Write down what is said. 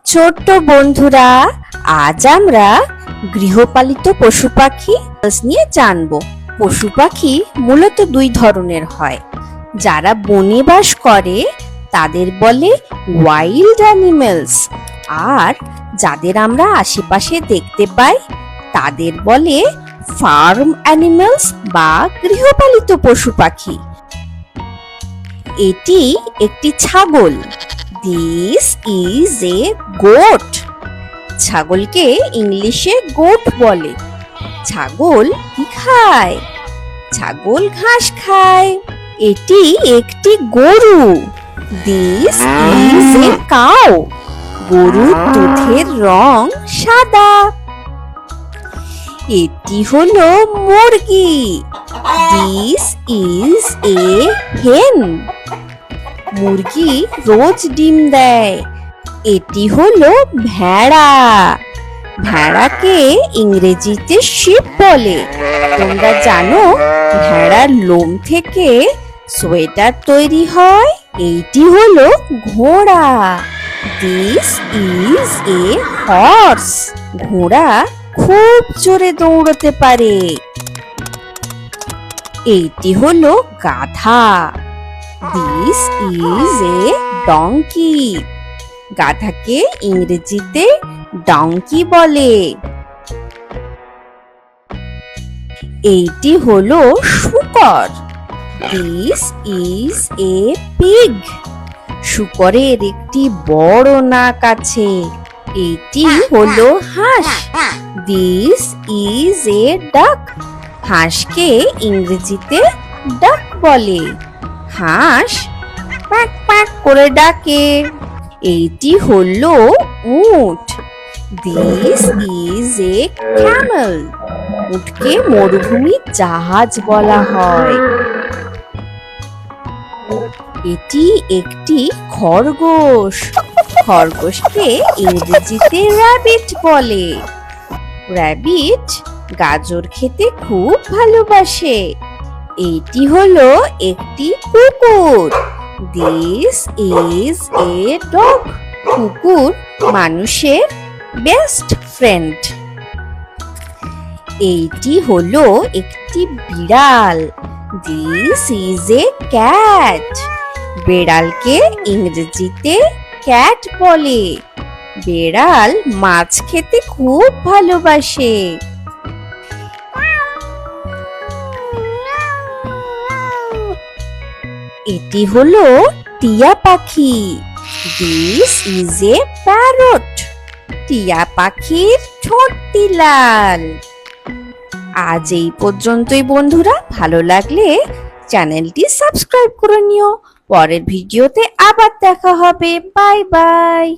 ছোট্ট বন্ধুরা, আজ আমরা গৃহপালিত পশু পাখি নিয়ে জানবো। পশু পাখি মূলত দুই ধরনের হয়। যারা বনে বাস করে তাদের বলে ওয়াইল্ড অ্যানিমেলস, আর যাদের আমরা আশেপাশে দেখতে পাই তাদের বলে ফার্ম অ্যানিমেলস বা গৃহপালিত পশু পাখি। এটি একটি ছাগল। This is A goat. ছাগলকে ইংলিশে গোট বলে। ছাগল কি খায়? ছাগল ঘাস খায়। এটি একটি গরু। This is a cow. গরুর দুধের রং সাদা। এটি হলো মুরগি। দিস ইজ এ হেন। মুরগি রোজ ডিম দেয়। এটি হলো ভেড়া। ভেড়াকে ইংরেজিতে শিপ বলে। তোমরা জানো ভেড়ার লোম থেকে সোয়েটার তৈরি হয়। এইটি হলো ঘোড়া। This is a horse. ঘোড়া খুব জোরে দৌড়তে পারে। এইটি হলো গাধা। This is a donkey. গাধাকে ইংরেজিতে ডঙ্কি বলে। এইটি হলো শূকর। This is a pig. শূকরের একটি বড় নাক আছে। এটি হলো হাঁস। দিস ইজ এ ডাক। হাঁসকে ইংরেজিতে ডাক বলে। হাঁস প্যাক প্যাক করে ডাকে। এইটি হলো উট। This is A Camel. উটকে মরুভূমির জাহাজ বলা হয়। এটি একটি খরগোশ। খরগোশকে ইংরেজিতে র্যাবিট বলে। র্যাবিট গাজর খেতে খুব ভালোবাসে। এইটি হলো একটি কুকুর। This is a dog. কুকুর মানুষের বেস্ট ফ্রেন্ড। এইটি হলো একটি বিড়াল। This is A cat. বিড়ালকে ইংরেজিতে ক্যাট বলে। বিড়াল মাছ খেতে খুব ভালোবাসে। এটি হলো টিয়া পাখি। This is A parrot. টিয়া পাখির ঠোঁটটি লাল। আজ এই পর্যন্তই বন্ধুরা। ভালো লাগলে চ্যানেলটি সাবস্ক্রাইব করে নিও। পরের ভিডিওতে আবার দেখা হবে। Bye bye.